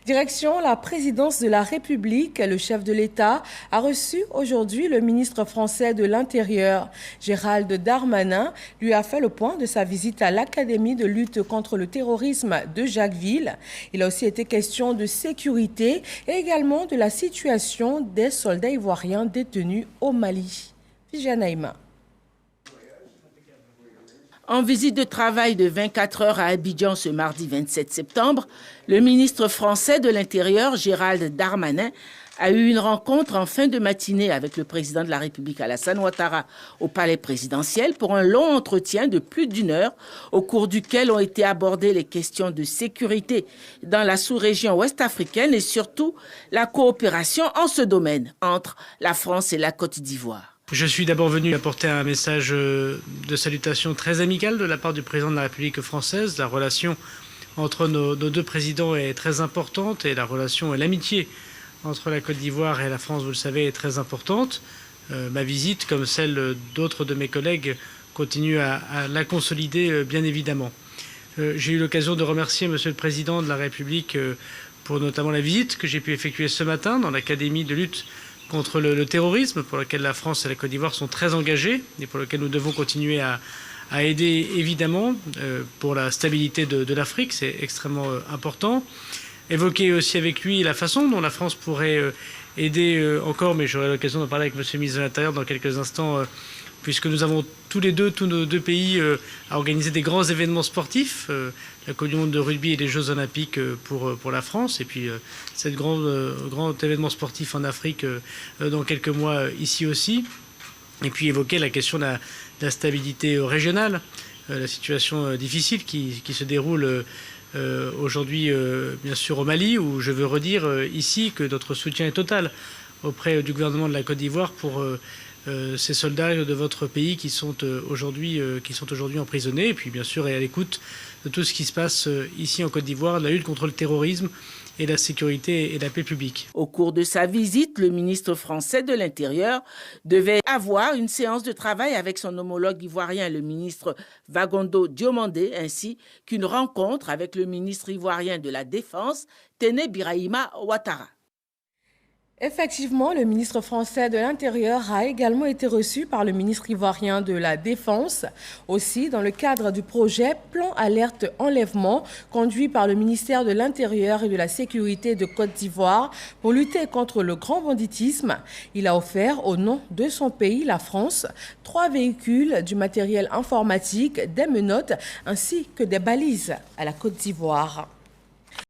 Direction la présidence de la République, le chef de l'État a reçu aujourd'hui le ministre français de l'Intérieur. Gérald Darmanin lui a fait le point de sa visite à l'Académie de lutte contre le terrorisme de Jacquesville. Il a aussi été question de sécurité et également de la situation des soldats ivoiriens détenus au Mali. Fijanaïma. En visite de travail de 24 heures à Abidjan ce mardi 27 septembre, le ministre français de l'Intérieur, Gérald Darmanin, a eu une rencontre en fin de matinée avec le président de la République, Alassane Ouattara, au palais présidentiel pour un long entretien de plus d'1 heure, au cours duquel ont été abordées les questions de sécurité dans la sous-région ouest-africaine et surtout la coopération en ce domaine entre la France et la Côte d'Ivoire. Je suis d'abord venu apporter un message de salutation très amical de la part du président de la République française. La relation entre nos deux présidents est très importante et la relation et l'amitié entre la Côte d'Ivoire et la France, vous le savez, est très importante. Ma visite, comme celle d'autres de mes collègues, continue à la consolider, bien évidemment. J'ai eu l'occasion de remercier Monsieur le Président de la République pour notamment la visite que j'ai pu effectuer ce matin dans l'Académie de lutte contre le terrorisme, pour lequel la France et la Côte d'Ivoire sont très engagées et pour lequel nous devons continuer à aider, évidemment, pour la stabilité de l'Afrique, c'est extrêmement important. Évoquer aussi avec lui la façon dont la France pourrait aider encore, mais j'aurai l'occasion d'en parler avec Monsieur le ministre de l'Intérieur dans quelques instants, puisque nous avons tous nos deux pays, à organiser des grands événements sportifs, la Coupe du Monde de rugby et les Jeux Olympiques pour la France, et puis cet grand événement sportif en Afrique dans quelques mois ici aussi. Et puis évoquer la question de la stabilité régionale, la situation difficile qui se déroule aujourd'hui, bien sûr, au Mali, où je veux redire ici que notre soutien est total auprès du gouvernement de la Côte d'Ivoire pour ces soldats de votre pays qui sont aujourd'hui emprisonnés, et puis bien sûr et à l'écoute de tout ce qui se passe ici en Côte d'Ivoire, la lutte contre le terrorisme et la sécurité et la paix publique. Au cours de sa visite, le ministre français de l'Intérieur devait avoir une séance de travail avec son homologue ivoirien, le ministre Vagondo Diomandé, ainsi qu'une rencontre avec le ministre ivoirien de la Défense, Téné Birahima Ouattara. Effectivement, le ministre français de l'Intérieur a également été reçu par le ministre ivoirien de la Défense, aussi dans le cadre du projet Plan Alerte Enlèvement, conduit par le ministère de l'Intérieur et de la Sécurité de Côte d'Ivoire pour lutter contre le grand banditisme. Il a offert au nom de son pays, la France, 3 véhicules, du matériel informatique, des menottes ainsi que des balises à la Côte d'Ivoire.